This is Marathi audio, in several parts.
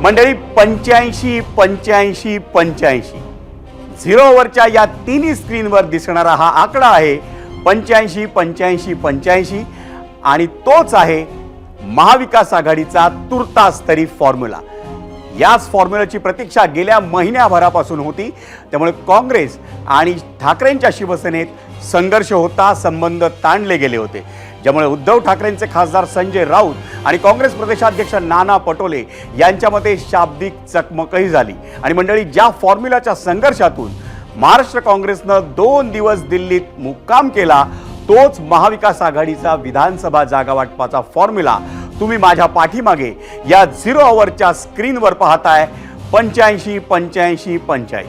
मंडळी 85 85 85 झिरोवरच्या या तिन्ही स्क्रीनवर दिसणारा हा आकडा आहे 85 85 85 आणि तोच आहे महाविकास आघाडीचा तुर्तास तरी फॉर्म्युला। याच फॉर्म्युलाची प्रतीक्षा गेल्या महिन्याभरापासून होती। त्यामुळे काँग्रेस आणि ठाकरेंच्या शिवसेनेत संघर्ष होता, संबंध ताणले गेले होते, ज्यामुळे उद्धव ठाकरेंचे खासदार संजय राऊत आणि काँग्रेस प्रदेशाध्यक्ष नाना पटोले यांच्यामध्ये शाब्दिक चकमकही झाली। आणि मंडळी, ज्या फॉर्म्युलाच्या संघर्षातून महाराष्ट्र काँग्रेसनं 2 दिवस दिल्लीत मुक्काम केला, तोच महाविकास आघाडीचा विधानसभा जागा वाटपाचा फॉर्म्युला तुम्ही माझ्या पाठीमागे या 0 अवरच्या स्क्रीनवर पाहताय। 85 85 85।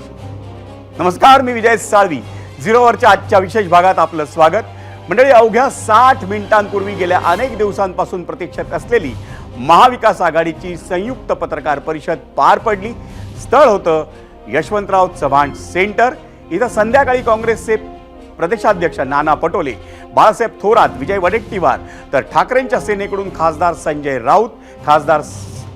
नमस्कार, मी विजय साळवी। 0 अवरच्या आजच्या विशेष भागात आपलं स्वागत। मंडळी, अवघ्या 60 मिनिटांपूर्वी गेल्या अनेक दिवसांपासून प्रतीक्षेत असलेली महाविकास आघाडीची संयुक्त पत्रकार परिषद पार पडली। स्थळ होतं यशवंतराव चव्हाण सेंटर। इथं संध्याकाळी काँग्रेसचे प्रदेशाध्यक्ष नाना पटोले, बाळासाहेब थोरात, विजय वडेट्टीवार, तर ठाकरेंच्या सेनेकडून खासदार संजय राऊत, खासदार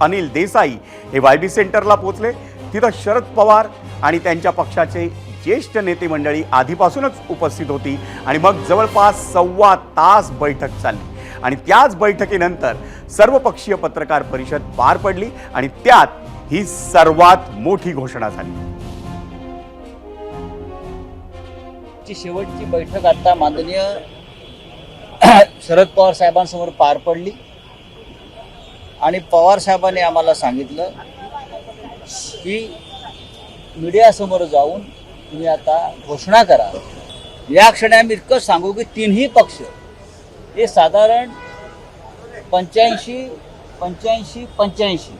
अनिल देसाई हे वायबी सेंटरला पोहोचले। तिथं शरद पवार आणि त्यांच्या पक्षाचे ज्येष्ठ नेते मंडळी आधीपासूनच उपस्थित होती आणि मग जवळपास सव्वा तास बैठक चालली आणि त्याच बैठकीनंतर सर्वपक्षीय पत्रकार परिषद पार पडली आणि त्यात ही सर्वात मोठी घोषणा झाली। शेवटची बैठक आता माननीय शरद पवार साहेबांसमोर पार पडली आणि पवार साहेबांनी आम्हाला सांगितलं की मीडियासमोर जाऊन तुम्ही आता घोषणा करा। या क्षणी आम्ही इतकं सांगू की तिन्ही पक्ष हे साधारण 85 85 85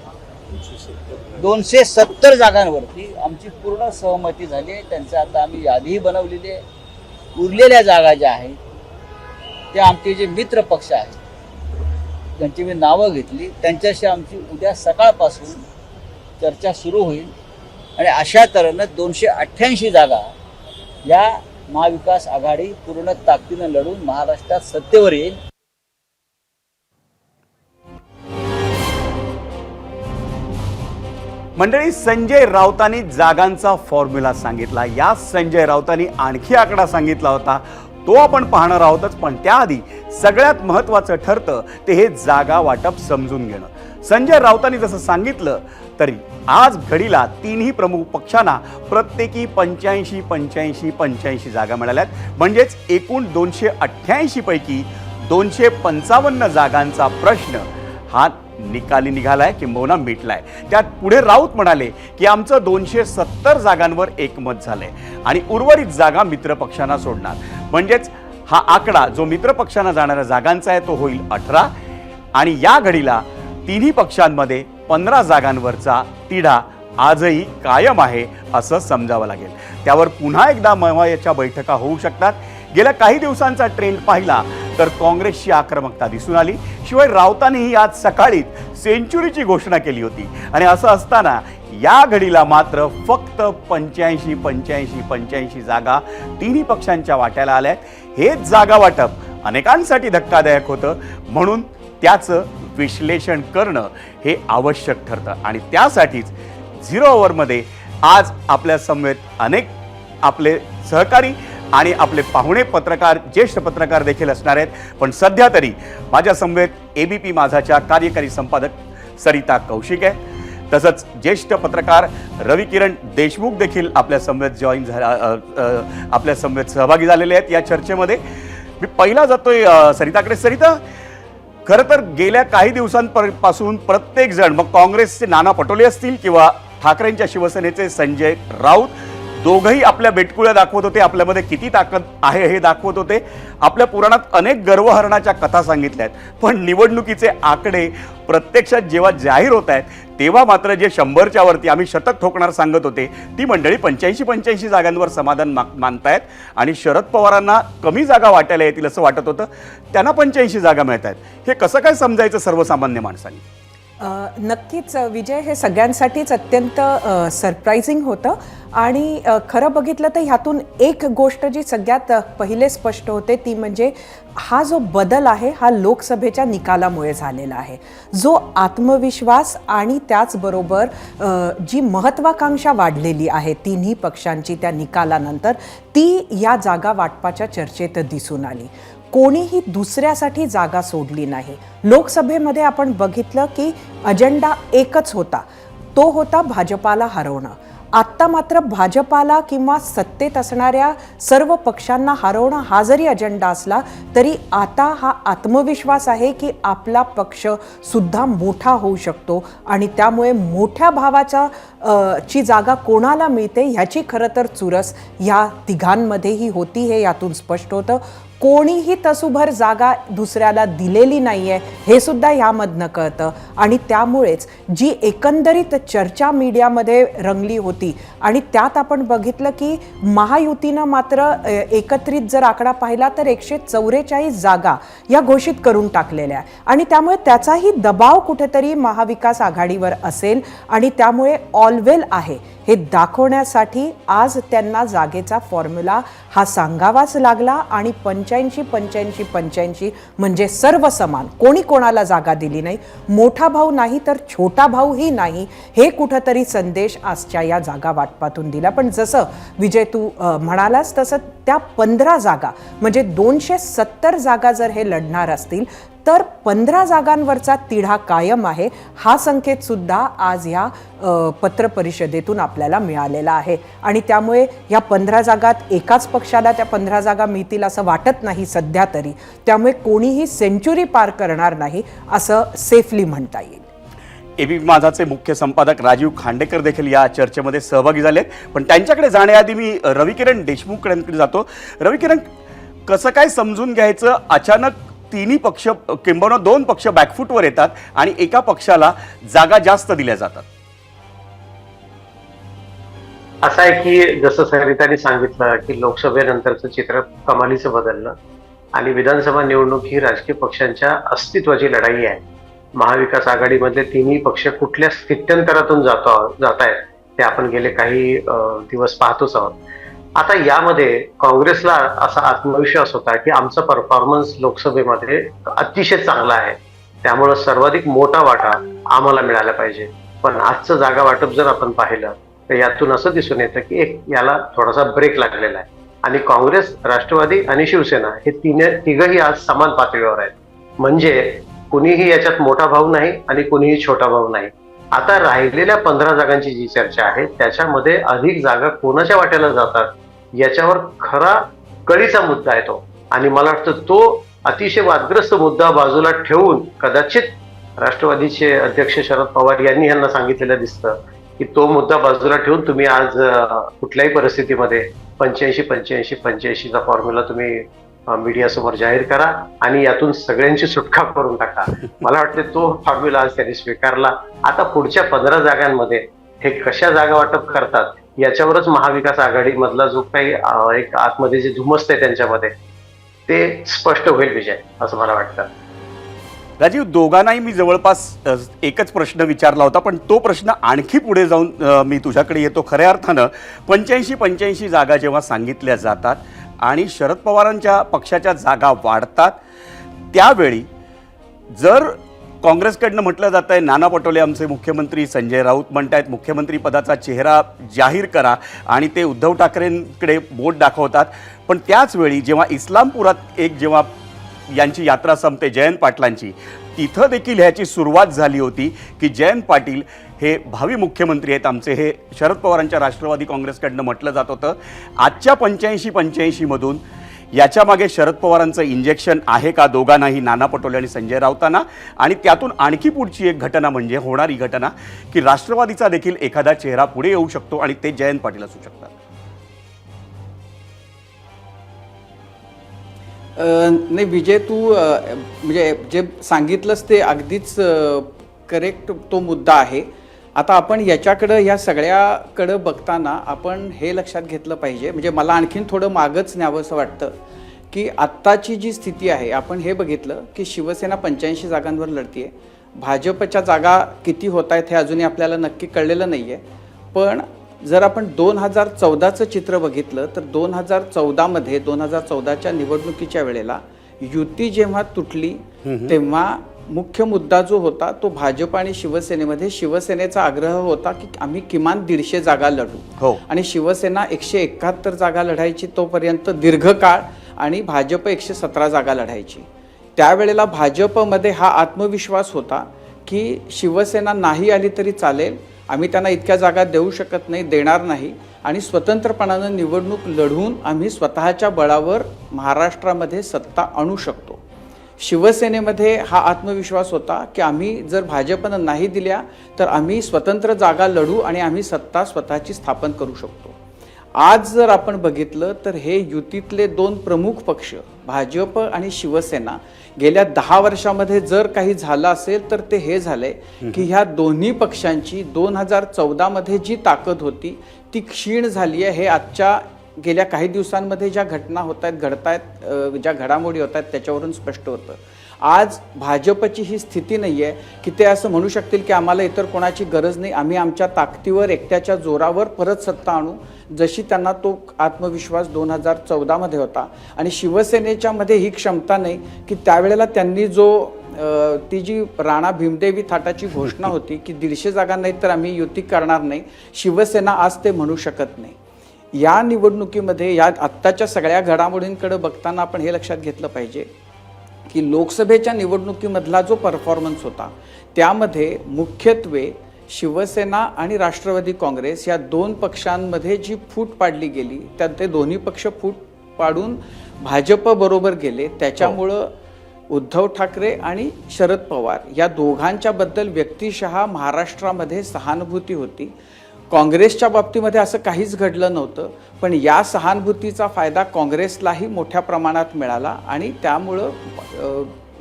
270 जागांवरती आमची पूर्ण सहमती झाली आहे। त्यांचं आता आम्ही यादीही बनवलेली आहे। उरलेल्या जागा ज्या आहेत त्या आमचे जे मित्र पक्ष आहेत त्यांची मी नावं घेतली, त्यांच्याशी आमची उद्या सकाळपासून चर्चा सुरू होईल आणि अशा तऱ्हेनं 288 जागा या महाविकास आघाडी पूर्ण ताकदीनं लढून महाराष्ट्रात सत्तेवर येईल। मंडळी, संजय राऊतांनी जागांचा फॉर्म्युला सांगितला। या संजय राऊतांनी आणखी आकडा सांगितला होता, तो आपण पाहणार आहोतच, पण त्याआधी सगळ्यात महत्त्वाचं ठरतं ते हे जागा वाटप समजून घेणं। संजय राऊतांनी जसं सांगितलं तरी आज घडीला तिन्ही प्रमुख पक्षांना प्रत्येकी 85 85 85 जागा मिळाल्यात। म्हणजेच एकूण 288 पैकी 255 जागांचा प्रश्न हा निकाली निघालाय, किंबहुना मिटलाय। त्यात पुढे राऊत म्हणाले की आमचं 270 जागांवर एकमत झालंय आणि उर्वरित जागा मित्रपक्षांना सोडणार। म्हणजेच हा आकडा जो मित्रपक्षांना जाणाऱ्या जागांचा आहे तो होईल 18 आणि या घडीला तिन्ही पक्षांमध्ये 15 जागांवरचा तिढा आजही कायम आहे असं समजावं लागेल। त्यावर पुन्हा एकदा महत्त्वाच्या बैठका होऊ शकतात। गेल्या काही दिवसांचा ट्रेंड पाहिला तर काँग्रेसची आक्रमकता दिसून आली। शिवाय राऊतांनीही आज सकाळी सेंचुरीची घोषणा केली होती आणि असं असताना या घडीला मात्र फक्त 85 85 85 जागा तिन्ही पक्षांच्या वाट्याला आल्या आहेत। हेच जागा वाटप अनेकांसाठी धक्कादायक होतं, म्हणून त्याचं विश्लेषण करणं हे आवश्यक ठरतं आणि त्यासाठीच 0 अवरमध्ये आज आपल्या समवेत अनेक आपले सहकारी आणि आपले पाहुणे पत्रकार, ज्येष्ठ पत्रकार देखील असणार आहेत। पण सध्या तरी माझ्या समवेत ABP माझाच्या कार्यकारी संपादक सरिता कौशिक आहे, तसंच ज्येष्ठ पत्रकार रविकिरण देशमुख देखील आपल्या समवेत आपल्या समवेत सहभागी झालेले आहेत या चर्चेमध्ये। मी पहिला जातोय सरिताकडे। सरिता, खरं तर गेल्या काही दिवसांपासून प्रत्येक जण, मग काँग्रेसचे नाना पटोले असतील किंवा ठाकरेंच्या शिवसेनेचे संजय राऊत, दोघंही आपल्या बेटकुळ्या दाखवत होते, आपल्यामध्ये किती ताकद आहे हे दाखवत होते। आपल्या पुराणात अनेक गर्वहरणाच्या कथा सांगितल्या आहेत, पण निवडणुकीचे आकडे प्रत्यक्षात जेव्हा जाहीर होत आहेत तेव्हा मात्र जे 100च्या वरती आम्ही शतक ठोकणार सांगत होते ती मंडळी 85 85 जागांवर समाधान मानतायत आणि शरद पवारांना कमी जागा वाटायला येतील असं वाटत होतं, त्यांना 85 जागा मिळत आहेत। हे कसं काय समजायचं सर्वसामान्य माणसांनी? नक्कीच विजय, हे सगळ्यांसाठीच अत्यंत सरप्रायझिंग होतं आणि खरं बघितलं तर ह्यातून एक गोष्ट जी सगळ्यात पहिले स्पष्ट होते ती म्हणजे हा जो बदल आहे हा लोकसभेच्या निकालामुळे झालेला आहे. जो आत्मविश्वास आणि त्याचबरोबर जी महत्त्वाकांक्षा वाढलेली आहे तिन्ही पक्षांची त्या निकालानंतर, ती या जागा वाटपाच्या चर्चेत दिसून आली. कोणीही दुसऱ्यासाठी जागा सोडली नाही. लोकसभेमध्ये आपण बघितलं की अजेंडा एकच होता, तो होता भाजपाला हरवणं. आत्ता मात्र भाजपाला किंवा सत्तेत असणाऱ्या सर्व पक्षांना हरवणं हा जरी अजेंडा असला तरी आता हा आत्मविश्वास आहे की आपला पक्ष सुद्धा मोठा होऊ शकतो आणि त्यामुळे मोठ्या भावाच्या ची जागा कोणाला मिळते ह्याची खरं तर चुरस ह्या तिघांमध्येही होती, हे यातून स्पष्ट होतं. कोणीही तसूभर जागा दुसऱ्याला दिलेली नाही आहे हे सुद्धा यामधनं कळतं आणि त्यामुळेच जी एकंदरीत चर्चा मीडियामध्ये रंगली होती आणि त्यात आपण बघितलं की महायुतीनं मात्र एकत्रित जर आकडा पाहिला तर 144 जागा या घोषित करून टाकलेल्या आहे आणि त्यामुळे त्याचाही दबाव कुठेतरी महाविकास आघाडीवर असेल आणि त्यामुळे ऑलवेल आहे हे दाखवण्यासाठी आज त्यांना जागेचा फॉर्म्युला हा सांगावाच लागला आणि 85-85-85 म्हणजे सर्व समान, कोणी कोणाला जागा दिली नाही. मोठा भाऊ नाही तर छोटा भाऊही नाही, हे कुठंतरी संदेश आजच्या या जागा वाटपातून दिला. पण जसं विजय तू म्हणालास तसं त्या 15 जागा म्हणजे 270 जागा जर हे लढणार असतील तर 15 जागांवरचा तिढा कायम आहे, हा संकेत सुद्धा आज ह्या पत्रपरिषदेतून आपल्याला मिळालेला आहे आणि त्यामुळे या 15 जागात एकाच पक्षाला त्या 15 जागा मिळतील असं वाटत नाही सध्या तरी. त्यामुळे कोणीही सेंचुरी पार करणार नाही असं सेफली म्हणता येईल. एबीपी माझाचे मुख्य संपादक राजीव खांडेकर देखील या चर्चेमध्ये सहभागी झालेत, पण त्यांच्याकडे जाण्याआधी मी रविकिरण देशमुखकडे जातो. रविकिरण, कसं काय समजून घ्यायचं अचानक तिन्ही पक्ष किंबहुना 2 पक्ष बॅकफूटवर येतात आणि एका पक्षाला जागा जास्त दिल्या जातात? असं आहे की जसं सरिताने सांगितलं की लोकसभेनंतरचं चित्र कमालीचं बदललं आणि विधानसभा निवडणूक ही राजकीय पक्षांच्या अस्तित्वाची लढाई आहे. महाविकास आघाडीमधले तिन्ही पक्ष कुठल्या स्थित्यंतरातून जात आहेत ते आपण गेले काही दिवस पाहतोच आहोत. आता यामध्ये काँग्रेसला असा आत्मविश्वास होता की आमचा परफॉर्मन्स लोकसभेमध्ये अतिशय चांगला आहे, त्यामुळं सर्वाधिक मोठा वाटा आम्हाला मिळाला पाहिजे. पण आजचं जागा वाटप जर आपण पाहिलं तर यातून असं दिसून येतं की याला थोडासा ब्रेक लागलेला आहे आणि काँग्रेस, राष्ट्रवादी आणि शिवसेना हे तिघही आज समान पातळीवर आहेत. म्हणजे कुणीही याच्यात मोठा भाऊ नाही आणि कुणीही छोटा भाऊ नाही. आता राहिलेल्या 15 जागांची जी चर्चा आहे त्याच्यामध्ये अधिक जागा कोणाच्या वाट्याला जातात याच्यावर खरा कळीचा मुद्दा आहे तो, आणि मला वाटतं तो अतिशय वादग्रस्त मुद्दा बाजूला ठेवून कदाचित राष्ट्रवादीचे अध्यक्ष शरद पवार यांनी यांना सांगितलेलं दिसतं की तो मुद्दा बाजूला ठेवून तुम्ही आज कुठल्याही परिस्थितीमध्ये 85-85-85चा फॉर्म्युला तुम्ही मीडियासमोर जाहीर करा आणि यातून सगळ्यांची सुटका करून टाका. मला वाटते तो फॉर्म्युला आज त्यांनी स्वीकारला. आता पुढच्या 15 जागांमध्ये हे कशा जागा वाटप करतात याच्यावरच महाविकास आघाडी मधला जो काही एक आतमध्ये जे धुमस्त आहे त्यांच्यामध्ये ते स्पष्ट होईल विजय, असं मला वाटतं. राजीव, दोघांनाही मी जवळपास एकच प्रश्न विचारला होता, पण तो प्रश्न आणखी पुढे जाऊन मी तुझ्याकडे येतो. खऱ्या अर्थानं 85-85 जागा जेव्हा सांगितल्या जातात आणि शरद पवारांच्या पक्षाच्या जागा वाढतात त्यावेळी जर काँग्रेसकडनं म्हटलं जात आहे नाना पटोले आमचे मुख्यमंत्री, संजय राऊत म्हणतायत मुख्यमंत्री पदाचा चेहरा जाहीर करा आणि ते उद्धव ठाकरेंकडे बोट दाखवतात, पण त्याचवेळी जेव्हा इस्लामपुरात जेव्हा यांची यात्रा संपते जयंत पाटलांची, तिथं देखील ह्याची सुरुवात झाली होती की जयंत पाटील हे भावी मुख्यमंत्री आहेत आमचे, हे शरद पवारांच्या राष्ट्रवादी काँग्रेसकडनं म्हटलं जात होतं. आजच्या 85-85मधून याच्या मागे शरद पवारांचं इंजेक्शन आहे का दोघांनाही, नाना पटोले आणि संजय राऊतांना? आणि त्यातून आणखी पुढची एक घटना म्हणजे होणारी घटना की राष्ट्रवादीचा देखील एखादा चेहरा पुढे येऊ शकतो आणि ते जयंत पाटील असू शकतात. नाही विजय, तू म्हणजे जे सांगितलंस ते अगदीच करेक्ट तो मुद्दा आहे. आता आपण याच्याकडं ह्या सगळ्याकडं बघताना आपण हे लक्षात घेतलं पाहिजे, म्हणजे मला आणखीन थोडं मागच न्यावं असं वाटतं की आत्ताची जी स्थिती आहे आपण हे बघितलं की शिवसेना 85 जागांवर लढतीये भाजपच्या जागा किती होत आहेत हे अजूनही आपल्याला नक्की कळलेलं नाही आहे. पण जर आपण 2014चं चित्र बघितलं तर 2014मध्ये 2014च्या निवडणुकीच्या वेळेला युती जेव्हा तुटली तेव्हा मुख्य मुद्दा जो होता तो भाजप आणि शिवसेनेमध्ये शिवसेनेचा आग्रह होता की आम्ही किमान 150 जागा लढू. हो. आणि शिवसेना 171 जागा लढायची तोपर्यंत दीर्घकाळ आणि भाजप 117 जागा लढायची. त्यावेळेला भाजपमध्ये हा आत्मविश्वास होता की शिवसेना नाही आली तरी चालेल, आम्ही त्यांना इतक्या जागा देऊ शकत नाही, देणार नाही आणि स्वतंत्रपणानं निवडणूक लढवून आम्ही स्वतःच्या बळावर महाराष्ट्रामध्ये सत्ता आणू शकतो. शिवसेनेमध्ये हा आत्मविश्वास होता की आम्ही जर भाजपनं नाही दिल्या तर आम्ही स्वतंत्र जागा लढू आणि आम्ही सत्ता स्वतःची स्थापन करू शकतो. आज जर आपण बघितलं तर हे युतीतले दोन प्रमुख पक्ष भाजप आणि शिवसेना गेल्या 10 वर्षामध्ये जर काही झालं असेल तर ते हे झालंय की ह्या दोन्ही पक्षांची 2014मध्ये जी ताकद होती ती क्षीण झाली आहे. हे आजच्या गेल्या काही दिवसांमध्ये ज्या घटना होत आहेत घडतायत ज्या घडामोडी होत आहेत त्याच्यावरून स्पष्ट होतं. आज भाजपची ही स्थिती नाही आहे की ते असं म्हणू शकतील की आम्हाला इतर कोणाची गरज नाही, आम्ही आमच्या ताकदीवर एकट्याच्या जोरावर परत सत्ता आणू, जशी त्यांना तो आत्मविश्वास 2014मध्ये होता. आणि शिवसेनेच्या मध्ये ही क्षमता नाही की त्यावेळेला त्यांनी ती जी राणा भीमदेवी थाटाची घोषणा होती की 150 जागा नाही तर आम्ही युती करणार नाही, शिवसेना आज ते म्हणू शकत नाही. या निवडणुकीमध्ये या आत्ताच्या सगळ्या घडामोडींकडे बघताना आपण हे लक्षात घेतलं पाहिजे की लोकसभेच्या निवडणुकीमधला जो परफॉर्मन्स होता त्यामध्ये मुख्यत्वे शिवसेना आणि राष्ट्रवादी काँग्रेस या दोन पक्षांमध्ये जी फूट पाडली गेली त्यात ते दोन्ही पक्ष फूट पाडून भाजप बरोबर गेले. त्याच्यामुळं उद्धव ठाकरे आणि शरद पवार या दोघांच्या बद्दल व्यक्तिशः महाराष्ट्रामध्ये सहानुभूती होती. काँग्रेसच्या बाबतीमध्ये असं काहीच घडलं नव्हतं, पण या सहानुभूतीचा फायदा काँग्रेसलाही मोठ्या प्रमाणात मिळाला आणि त्यामुळं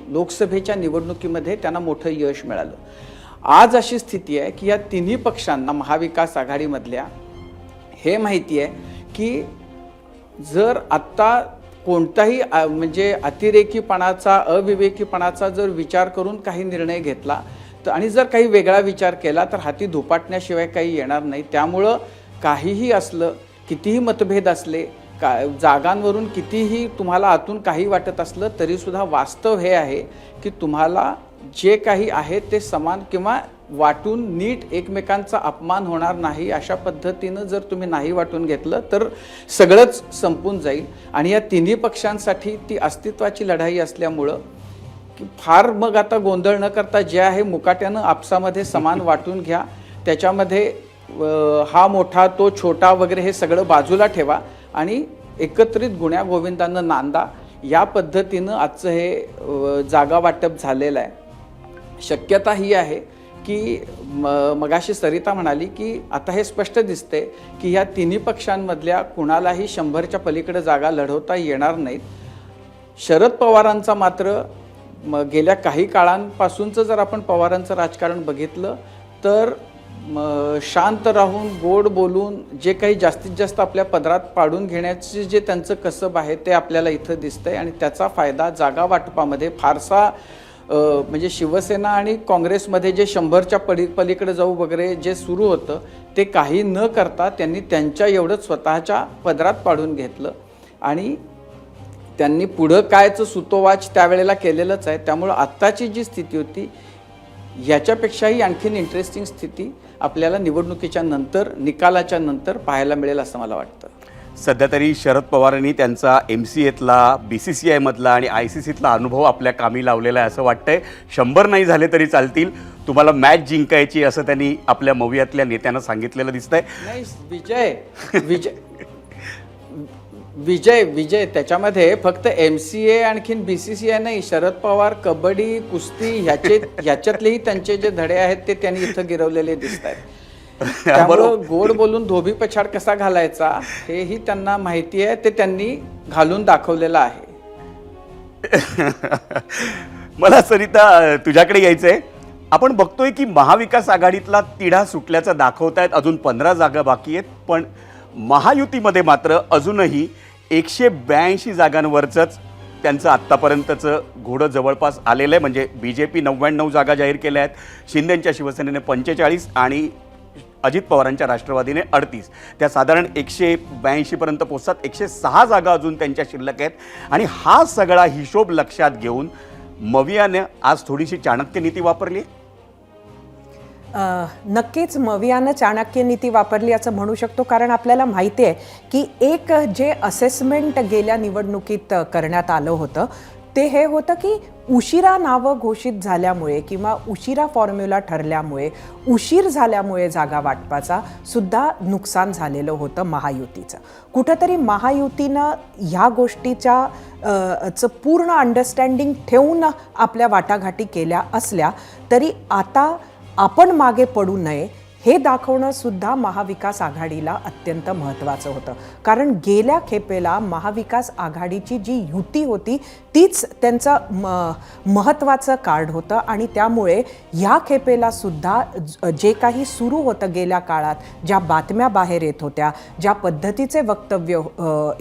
लोकसभेच्या निवडणुकीमध्ये त्यांना मोठं यश मिळालं. आज अशी स्थिती आहे की या तिन्ही पक्षांना महाविकास आघाडीमधल्या हे माहिती आहे की जर आत्ता कोणताही म्हणजे अतिरेकीपणाचा अविवेकीपणाचा जर विचार करून काही निर्णय घेतला तर आणि जर काही वेगळा विचार केला तर हाती धुपाटण्याशिवाय काही येणार नाही. त्यामुळं काहीही असलं, कितीही मतभेद असले, जागांवरून कितीही तुम्हाला आतून काही वाटत असलं तरीसुद्धा वास्तव हे आहे की तुम्हाला जे काही आहे ते समान किंवा वाटून नीट एकमेकांचा अपमान होणार नाही अशा पद्धतीनं जर तुम्ही नाही वाटून घेतलं तर सगळंच संपून जाईल. आणि या तिन्ही पक्षांसाठी ती अस्तित्वाची लढाई असल्यामुळं की फार मग आता गोंधळ न करता जे आहे मुकाट्यानं आपसामध्ये समान वाटून घ्या. त्याच्यामध्ये हा मोठा तो छोटा वगैरे हे सगळं बाजूला ठेवा आणि एकत्रित गुण्या गोविंदानं नांदा. या पद्धतीनं आजचं हे जागा वाटप झालेलं आहे. शक्यता ही आहे की मगाशी सरिता म्हणाली की आता हे स्पष्ट दिसते की ह्या तिन्ही पक्षांमधल्या कुणालाही 100च्या पलीकडे जागा लढवता येणार नाहीत. शरद पवारांचा मात्र गेल्या काही काळांपासूनचं जर आपण पवारांचं राजकारण बघितलं तर शांत राहून गोड बोलून जे काही जास्तीत जास्त आपल्या पदरात पाडून घेण्याचे जे त्यांचं कसब आहे ते आपल्याला इथं दिसतंय. आणि त्याचा फायदा जागा वाटपामध्ये फारसा म्हणजे शिवसेना आणि काँग्रेसमध्ये जे 100च्या पलीकडे जाऊ वगैरे जे सुरू होतं ते काही न करता त्यांनी त्यांच्या एवढंच स्वतःच्या पदरात पाडून घेतलं आणि त्यांनी पुढं कायचं सुतोवाच त्यावेळेला केलेलंच आहे. त्यामुळं आत्ताची जी स्थिती होती याच्यापेक्षाही आणखीन इंटरेस्टिंग स्थिती आपल्याला निवडणुकीच्या नंतर निकालाच्या नंतर पाहायला मिळेल असं मला वाटतं. सध्या तरी शरद पवारांनी त्यांचा MCAतला BCCI मधला आणि ICCतला अनुभव आपल्या कामी लावलेला आहे असं वाटतंय. 100 नाही झाले तरी चालतील, तुम्हाला मॅच जिंकायची असं त्यांनी आपल्या मवियातल्या नेत्यांना सांगितलेलं दिसतंय. नाही विजय विजय त्याच्यामध्ये फक्त MCA आणखीन BCCI नाही, शरद पवार कबड्डी कुस्ती ह्याच्यातलेही त्यांचे जे धडे आहेत ते त्यांनी इथं गिरवलेले दिसत आहेत. त्यामुळं गोड बोलून धोबी पछाड कसा घालायचा हेही त्यांना माहिती आहे, ते त्यांनी घालून दाखवलेलं आहे. मला सरिता तुझ्याकडे यायचंय. आपण बघतोय की महाविकास आघाडीतला तिढा सुटल्याचं दाखवतायत. अजून 15 जागा बाकी आहेत, पण महायुतीमध्ये मात्र अजूनही 182 जागांवरच त्यांचं आत्तापर्यंतचं घोडं जवळपास आलेलं आहे. म्हणजे BJP 99 जागा जाहीर केल्या आहेत, शिंदेंच्या शिवसेनेने 45 आणि अजित पवारांच्या राष्ट्रवादीने 38. त्या साधारण 182 पर्यंत पोहोचतात. 106 जागा अजून त्यांच्या शिल्लक आहेत. आणि हा सगळा हिशोब लक्षात घेऊन मवियाने आज थोडीशी चाणक्य नीती वापरली. नक्कीच मवियानं चाणक्य नीती वापरली असं म्हणू शकतो, कारण आपल्याला माहिती आहे की एक जे असेसमेंट गेल्या निवडणुकीत करण्यात आलं होतं ते हे होतं की उशिरा नावं घोषित झाल्यामुळे किंवा उशिरा फॉर्म्युला ठरल्यामुळे, उशीर झाल्यामुळे जागा वाटपाचा सुद्धा नुकसान झालेलं होतं महायुतीचं. कुठंतरी महायुतीनं ह्या गोष्टीच्या पूर्ण अंडरस्टँडिंग ठेवून आपल्या वाटाघाटी केल्या असल्या तरी आता आपण मागे पडू नये हे दाखवणं सुद्धा महाविकास आघाडीला अत्यंत महत्त्वाचं होतं. कारण गेल्या खेपेला महाविकास आघाडीची जी युती होती तीच त्यांचं महत्त्वाचं कार्ड होतं आणि त्यामुळे ह्या खेपेला सुद्धा जे काही सुरू होतं गेल्या काळात, ज्या बातम्या बाहेर येत होत्या, ज्या पद्धतीचे वक्तव्य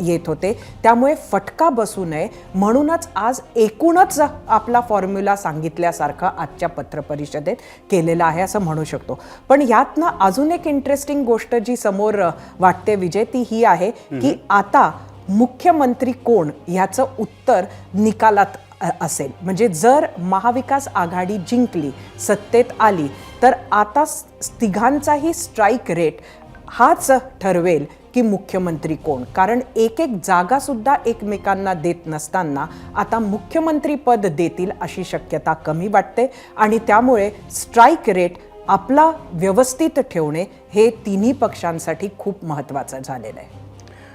येत होते, त्यामुळे फटका बसू नये म्हणूनच आज एकूणच आपला फॉर्म्युला सांगितल्यासारखं आजच्या पत्रपरिषदेत केलेला आहे असं म्हणू शकतो. पण यातनं अजून एक इंटरेस्टिंग गोष्ट जी समोर वाटते विजय, ती ही आहे की आता मुख्यमंत्री कोण ह्याचं उत्तर निकालात असेल. म्हणजे जर महाविकास आघाडी जिंकली, सत्तेत आली, तर आता तिघांचाही स्ट्राईक रेट हाच ठरवेल की मुख्यमंत्री कोण. कारण एक एक जागासुद्धा एकमेकांना देत नसताना आता मुख्यमंत्री पद देतील अशी शक्यता कमी वाटते आणि त्यामुळे स्ट्राईक रेट आपला व्यवस्थित ठेवणे हे तिन्ही पक्षांसाठी खूप महत्त्वाचं झालेलं आहे.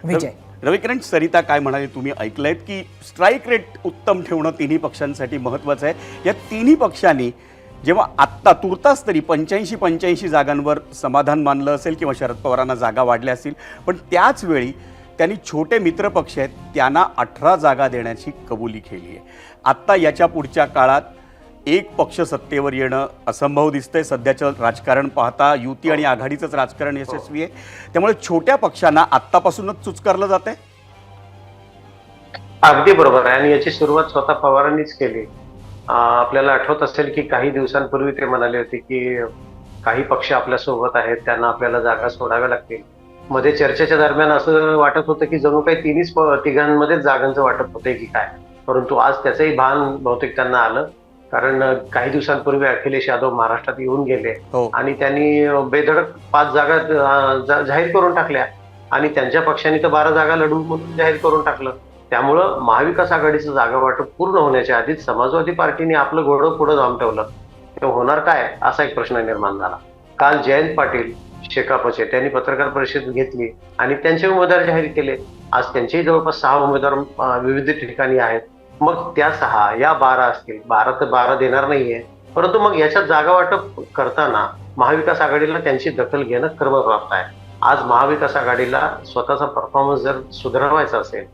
विजय. रविकिरण, सरिता काय म्हणाले तुम्ही ऐकलंयत की स्ट्राईक रेट उत्तम ठेवणं तिन्ही पक्षांसाठी महत्त्वाचं आहे. या तिन्ही पक्षांनी जेव्हा आत्ता तुर्तास तरी 85 जागांवर समाधान मानलं असेल किंवा शरद पवारांना जागा वाढल्या असतील, पण त्याच वेळी त्यांनी छोटे मित्रपक्ष आहेत त्यांना 18 जागा देण्याची कबुली केली आहे. आत्ता याच्या पुढच्या काळात एक पक्ष सत्तेवर येणं असंभव दिसतंय. सध्याचं राजकारण पाहता युती आणि आघाडीचंच राजकारण यशस्वी आहे. त्यामुळे छोट्या पक्षांना आत्तापासूनच चुचकारलं जात आहे. अगदी बरोबर आहे आणि याची सुरुवात स्वतः पवारांनीच केली. आपल्याला आठवत असेल की काही दिवसांपूर्वी ते म्हणाले होते की काही पक्ष आपल्या सोबत आहेत, त्यांना आपल्याला जागा सोडाव्या लागतील. मध्ये चर्चेच्या दरम्यान असं वाटत होतं की जणू काही तिघांमध्येच जागांचं वाटप होतंय की काय. परंतु आज त्याचंही भान बहुतेक त्यांना आलं. कारण काही दिवसांपूर्वी अखिलेश यादव महाराष्ट्रात येऊन गेले आणि त्यांनी बेधडक 5 जागा जाहीर करून टाकल्या आणि त्यांच्या पक्षाने तर 12 जागा लढू म्हणून जाहीर करून टाकलं. त्यामुळं महाविकास आघाडीचं जागा वाटप पूर्ण होण्याच्या आधीच समाजवादी पार्टीने आपलं घोडं पुढे जाऊन ठेवलं. ते होणार काय असा एक प्रश्न निर्माण झाला. काल जयंत पाटील शेकापचे त्यांनी पत्रकार परिषद घेतली आणि त्यांचे उमेदवार जाहीर केले. आज त्यांचेही जवळपास 6 उमेदवार विविध ठिकाणी आहेत. मग त्या 6 या 12 असतील. 12 तर 12 देणार नाहीये, परंतु मग याच्यात जागा वाटप करताना महाविकास आघाडीला त्यांची दखल घेणं क्रमप्राप्त आहे. आज महाविकास आघाडीला स्वतःचा परफॉर्मन्स जर सुधारवायचा असेल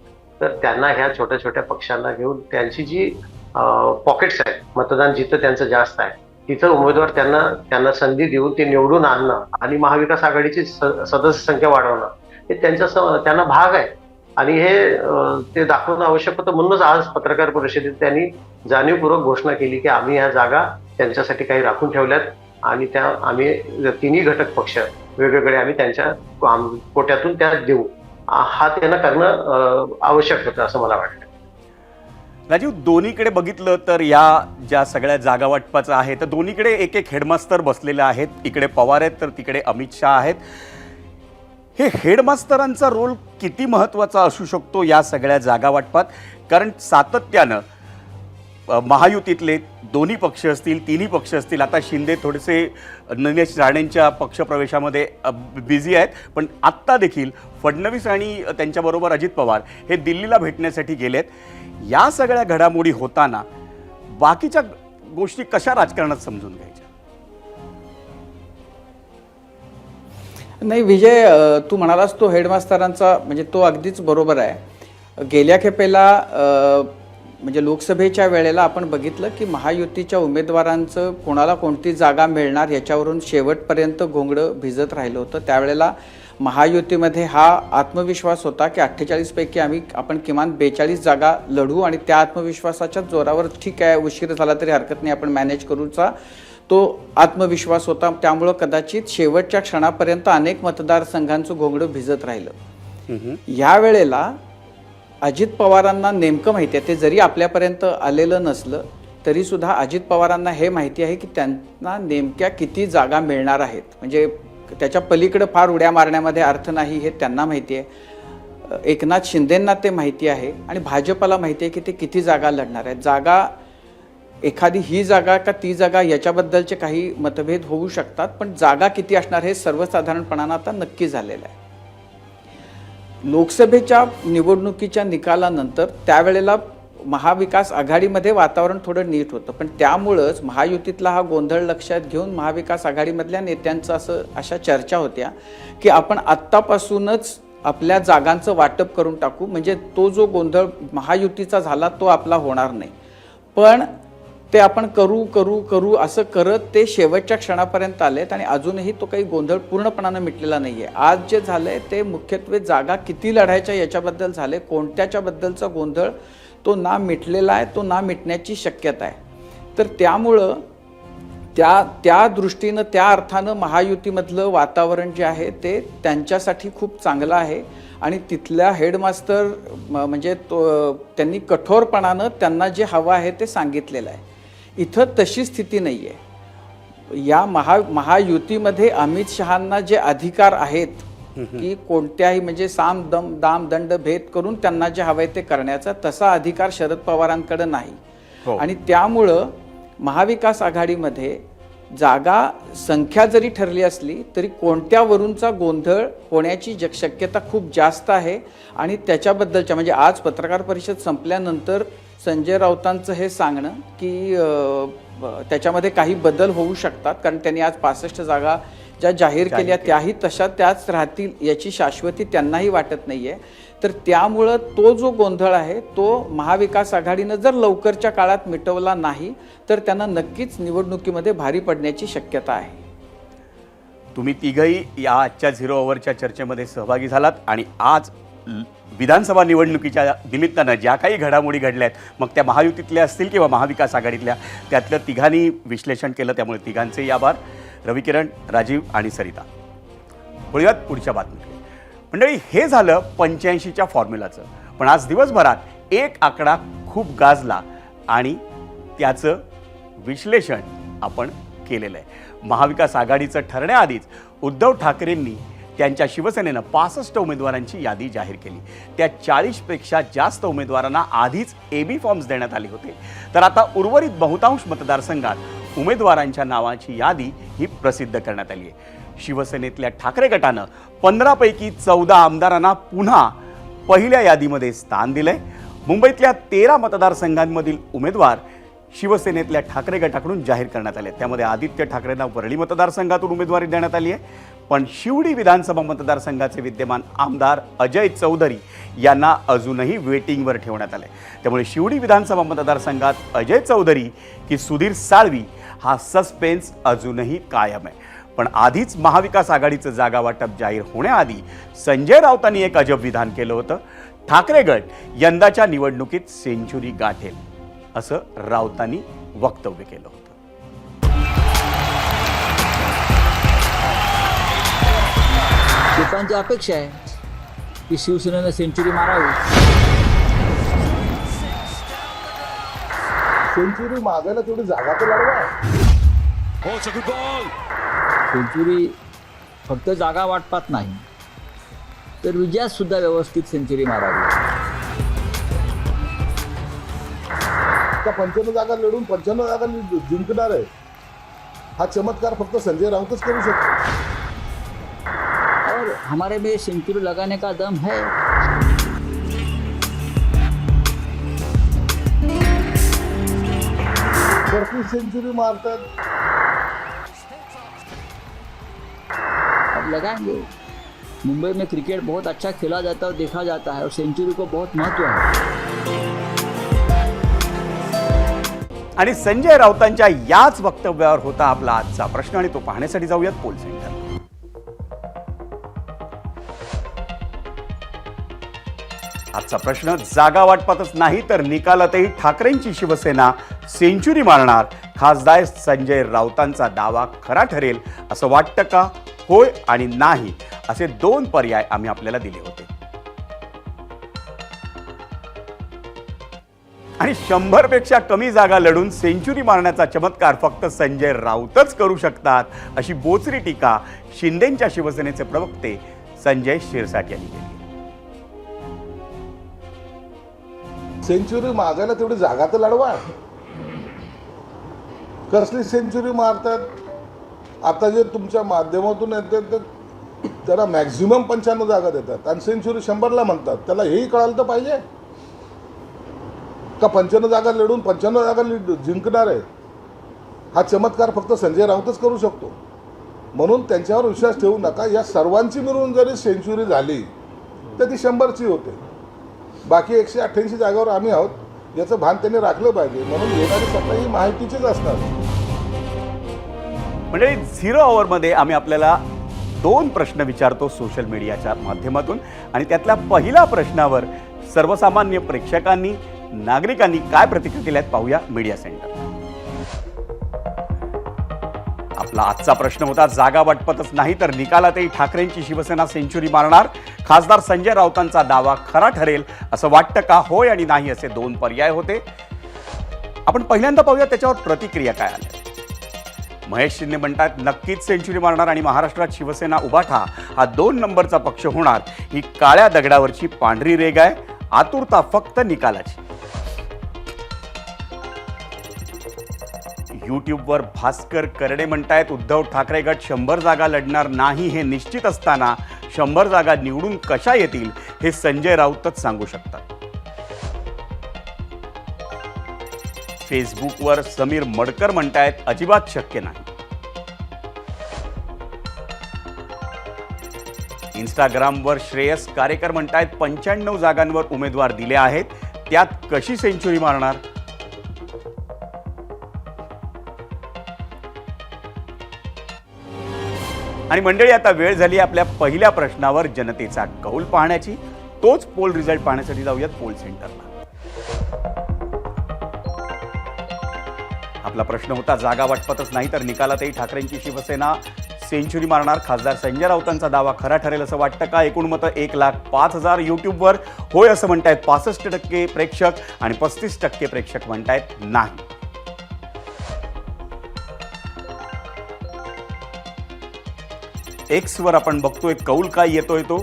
तर त्यांना ह्या छोट्या छोट्या पक्षांना घेऊन त्यांची जी पॉकेट्स आहेत, मतदान जिथं त्यांचं जास्त आहे तिथं उमेदवार त्यांना संधी देऊन ते निवडून आणणं आणि महाविकास आघाडीची सदस्य संख्या वाढवणं हे त्यांना भाग आहे आणि हे ते दाखवणं आवश्यक होतं. म्हणूनच आज पत्रकार परिषदेत त्यांनी जाणीवपूर्वक घोषणा केली की आम्ही ह्या जागा त्यांच्यासाठी काही राखून ठेवल्यात आणि त्या आम्ही तिन्ही घटक पक्ष वेगवेगळे आम्ही त्यांच्या कोट्यातून त्या देऊ. हा त्यांना करणं आवश्यक होतं असं मला वाटतं. राजीव, दोन्हीकडे बघितलं तर या ज्या सगळ्या जागा वाटपाचं आहे तर दोन्हीकडे एक एक हेडमास्तर बसलेले आहेत. इकडे पवार आहेत तर तिकडे अमित शहा आहेत. हे हेडमास्तरांचा रोल किती महत्त्वाचा असू शकतो या सगळ्या जागा वाटपात? कारण सातत्यानं महायुतीतले दोन्ही पक्ष असतील, तिन्ही पक्ष असतील, आता शिंदे थोडेसे निलेश राणेंच्या पक्षप्रवेशामध्ये बिझी आहेत, पण आत्ता देखील फडणवीस आणि त्यांच्याबरोबर अजित पवार हे दिल्लीला भेटण्यासाठी गेलेत. या सगळ्या घडामोडी होताना बाकीच्या गोष्टी कशा राजकारणात समजून घ्यायच्या? नाही विजय, तू म्हणालास तो हेडमास्तरांचा म्हणजे तो अगदीच बरोबर आहे. गेल्या खेपेला म्हणजे लोकसभेच्या वेळेला आपण बघितलं की महायुतीच्या उमेदवारांचं कोणाला कोणती जागा मिळणार याच्यावरून शेवटपर्यंत घोंगडं भिजत राहिलं होतं. त्यावेळेला महायुतीमध्ये हा आत्मविश्वास होता की 48 पैकी आपण किमान 42 जागा लढू आणि त्या आत्मविश्वासाच्या जोरावर ठीक आहे उशीर झाला तरी हरकत नाही आपण मॅनेज करूचा तो आत्मविश्वास होता. त्यामुळं कदाचित शेवटच्या क्षणापर्यंत अनेक मतदारसंघांचं घोंगडं भिजत राहिलं. या वेळेला अजित पवारांना नेमकं माहिती आहे, ते जरी आपल्यापर्यंत आलेलं नसलं तरी सुद्धा अजित पवारांना हे माहिती आहे की त्यांना नेमक्या किती जागा मिळणार आहेत. म्हणजे त्याच्या पलीकडे फार उड्या मारण्यामध्ये अर्थ नाही हे त्यांना माहिती आहे. एकनाथ शिंदेंना ते माहिती आहे आणि भाजपला माहिती आहे की ते किती जागा लढणार आहेत. जागा एखादी ही जागा का ती जागा याच्याबद्दलचे काही मतभेद होऊ शकतात, पण जागा किती असणार हे सर्वसाधारणपणानं आता नक्की झालेलं आहे. लोकसभेच्या निवडणुकीच्या निकालानंतर त्यावेळेला महाविकास आघाडीमध्ये वातावरण थोडं नीट होतं, पण त्यामुळंच महायुतीतला हा गोंधळ लक्षात घेऊन महाविकास आघाडीमधल्या नेत्यांचं अशा चर्चा होत्या की आपण आत्तापासूनच आपल्या जागांचं वाटप करून टाकू, म्हणजे तो जो गोंधळ महायुतीचा झाला तो आपला होणार नाही. पण ते आपण करू करू करू असं करत ते शेवटच्या क्षणापर्यंत आलेत आणि अजूनही तो काही गोंधळ पूर्णपणानं मिटलेला नाही आहे. आज जे झालं आहे ते मुख्यत्वे जागा किती लढायच्या याच्याबद्दल झाले. कोणत्याच्याबद्दलचा गोंधळ तो ना मिटलेला आहे, तो ना मिटण्याची शक्यता आहे. तर त्यामुळं त्या दृष्टीनं त्या अर्थानं महायुतीमधलं वातावरण जे आहे ते त्यांच्यासाठी खूप चांगलं आहे आणि तिथल्या हेडमास्टर म्हणजे त्यांनी कठोरपणानं त्यांना जे हवं आहे ते सांगितलेलं आहे. इथं तशी स्थिती नाही आहे. या महायुतीमध्ये अमित शहांना जे अधिकार आहेत की कोणत्याही म्हणजे साम दम दाम दंड भेद करून त्यांना जे हवंय ते करण्याचा तसा अधिकार शरद पवारांकडे नाही. आणि त्यामुळं महाविकास आघाडीमध्ये जागा संख्या जरी ठरली असली तरी कोणत्यावरूनचा गोंधळ होण्याची शक्यता खूप जास्त आहे. आणि त्याच्याबद्दलच्या म्हणजे आज पत्रकार परिषद संपल्यानंतर संजय राऊतांचं हे सांगणं की त्याच्यामध्ये काही बदल होऊ शकतात, कारण त्यांनी आज 65 जागा ज्या जाहीर केल्या त्याही तशा त्याच राहतील याची शाश्वती त्यांनाही वाटत नाहीये. तर त्यामुळं तो जो गोंधळ आहे तो महाविकास आघाडीनं जर लवकरच्या काळात मिटवला नाही तर त्यांना नक्कीच निवडणुकीमध्ये भारी पडण्याची शक्यता आहे. तुम्ही तिघही या आजच्या 0 ओव्हरच्या चर्चेमध्ये सहभागी झालात आणि आज विधानसभा निवडणुकीच्या निमित्तानं ज्या काही घडामोडी घडल्या आहेत, मग त्या महायुतीतल्या असतील किंवा महाविकास आघाडीतल्या, त्यातलं तिघांनी विश्लेषण केलं, त्यामुळे तिघांचेही आभार. रविकिरण, राजीव आणि सरिता. बोलूयात पुढच्या बातमीत. मंडळी, हे झालं 85च्या फॉर्म्युलाचं, पण आज दिवसभरात एक आकडा खूप गाजला आणि त्याचं विश्लेषण आपण केलेलं आहे. महाविकास आघाडीचं ठरण्याआधीच उद्धव ठाकरेंनी त्यांच्या शिवसेनेनं 65 उमेदवारांची यादी जाहीर केली. त्या 40पेक्षा जास्त उमेदवारांना आधीच AB फॉर्म्स देण्यात आले होते. तर आता उर्वरित बहुतांश मतदारसंघात उमेदवारांच्या नावाची यादी ही प्रसिद्ध करण्यात आली आहे. शिवसेनेतल्या ठाकरे गटानं 15 पैकी 14 आमदारांना पुन्हा पहिल्या यादीमध्ये स्थान दिलंय. मुंबईतल्या 13 मतदारसंघांमधील उमेदवार शिवसेनेतल्या ठाकरे गटाकडून जाहीर करण्यात आले. त्यामध्ये आदित्य ठाकरेंना वरळी मतदारसंघातून उमेदवारी देण्यात आली आहे, पण शिवडी विधानसभा मतदारसंघाचे विद्यमान आमदार अजय चौधरी यांना अजूनही वेटिंगवर ठेवण्यात आले. त्यामुळे शिवडी विधानसभा मतदारसंघात अजय चौधरी की सुधीर साळवी हा सस्पेन्स अजूनही कायम आहे. पण आधीच महाविकास आघाडीचं जागा वाटप जाहीर होण्याआधी संजय राऊतांनी एक अजब विधान केलं होतं. ठाकरे गट यंदाच्या निवडणुकीत सेंचुरी गाठेल असं राऊतांनी वक्तव्य केलं होतं. लोकांची अपेक्षा आहे की शिवसेनेनं सेंचुरी मारावी. सेंचुरी मागायला तेवढी जागा तर लढवा. सेंचुरी फक्त जागा वाटपात नाही तर विजयात सुद्धा व्यवस्थित सेंचुरी मारावी. का 95 जागा लढून 95 जागा जिंकणार आहे हा चमत्कार फक्त संजय राऊतच करू शकतो. और हमारे में सेंचुरी लगाने का दम है. परती सेंचुरी मारतात. अब लगाएंगे. मुंबई में क्रिकेट बहुत अच्छा खेला जाता है और देखा जाता है और सेंचुरी को बहुत महत्व है. आणि संजय राऊतांच्या याच वक्तव्यावर होता आपला आजचा प्रश्न आणि तो पाहण्यासाठी जाऊयात पोल सेंटर. आजचा प्रश्न, जागा वाटपातच नाही तर निकालातही ठाकरेंची शिवसेना सेंचुरी मारणार, खासदार संजय राऊतांचा दावा खरा ठरेल असं वाटतं का? होय आणि नाही असे 2 पर्याय आम्ही आपल्याला दिले होते. आणि 100 पेक्षा कमी जागा लढून सेंचुरी मारण्याचा चमत्कार फक्त संजय राऊतच करू शकतात अशी बोचरी टीका शिंदेंच्या शिवसेनेचे प्रवक्ते संजय शिरसाट यांनी केली. सेंचुरी मागायला तेवढी जागा तर लढवा. कसली सेंचुरी मारतात? आता जे तुमच्या माध्यमातून येते तर त्याला मॅक्झिमम 95 जागा देतात आणि सेंचुरी 100ला म्हणतात. त्याला हेही कळायला तर पाहिजे का 55 जागा लढून 95 जागा जिंकणार आहे. हा चमत्कार फक्त संजय राऊतच करू शकतो. म्हणून त्यांच्यावर विश्वास ठेवू नका. या सर्वांची मिळून जरी सेंचुरी झाली तर ती 100ची होते. बाकी 188 जागावर आम्ही आहोत याचं भान त्यांनी राखलं पाहिजे. म्हणून येणारी सत्ता ही माहितीचीच असणार. म्हणजे 0 ओव्हरमध्ये आम्ही आपल्याला 2 प्रश्न विचारतो सोशल मीडियाच्या माध्यमातून आणि त्यातल्या पहिल्या प्रश्नावर सर्वसामान्य प्रेक्षकांनी नागरिकांनी काय प्रतिक्रिया दिल्यात पाहूया मीडिया सेंटर. आपला आजचा प्रश्न होता, जागा वाटपतच नाही तर निकालातही ठाकरेंची शिवसेना सेंचुरी मारणार, खासदार संजय राऊतांचा दावा खरा ठरेल असं वाटतं का? होय आणि नाही असे 2 पर्याय होते. आपण पहिल्यांदा पाहूया त्याच्यावर प्रतिक्रिया काय आल्या. महेश शिंदे म्हणतात, नक्कीच सेंचुरी मारणार आणि महाराष्ट्रात शिवसेना उभाठा हा 2 नंबरचा पक्ष होणार. ही काळ्या दगडावरची पांढरी रेग आहे, आतुरता फक्त निकालाची. यूट्यूबवर भास्कर करडे म्हणतायत, उद्धव ठाकरे गट 100 जागा लढणार नाही हे निश्चित असताना 100 जागा निवडून कशा येतील हे संजय राऊतच सांगू शकतात. फेसबुकवर समीर मडकर म्हणतायत, अजिबात शक्य नाही. इंस्टाग्रामवर श्रेयस कारेकर म्हणतायत, 95 जागांवर उमेदवार दिले आहेत, त्यात कशी सेंचुरी मारणार? आणि मंडळी, आता वेळ झाली आपल्या पहिल्या प्रश्नावर जनतेचा कौल पाहण्याची. तोच पोल रिझल्ट पाहण्यासाठी जाऊयात पोल सेंटरला. आपला प्रश्न होता, जागा वाटपतच नाही तर निकालातही ठाकरेंची शिवसेना सेंचुरी मारणार, खासदार संजय राऊतांचा दावा खरा ठरेल असं वाटतं का? एकूण मतं 1,05,000. यूट्यूबवर होय असं म्हणतायत 65% प्रेक्षक आणि 35% प्रेक्षक म्हणतायत नाही. एक्सवर आपण बघतोय कौल काय येतोय तो.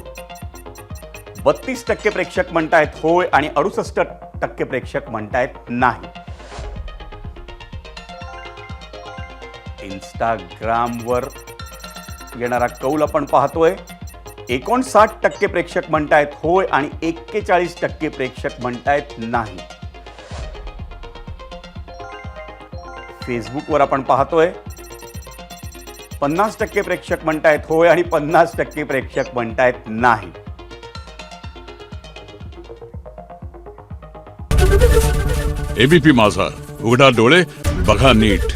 32% प्रेक्षक म्हणतायत होय आणि 68% प्रेक्षक म्हणतायत नाही. इंस्टाग्रामवर येणारा कौल आपण पाहतोय. 59% प्रेक्षक म्हणतायत होय आणि 41% प्रेक्षक म्हणतायत नाही. फेसबुकवर आपण पाहतोय 50% प्रेक्षक म्हणतायत होय आणि 50% प्रेक्षक म्हणतायत नाही. एबीपी माझा, उघडा डोळे बघा नीट.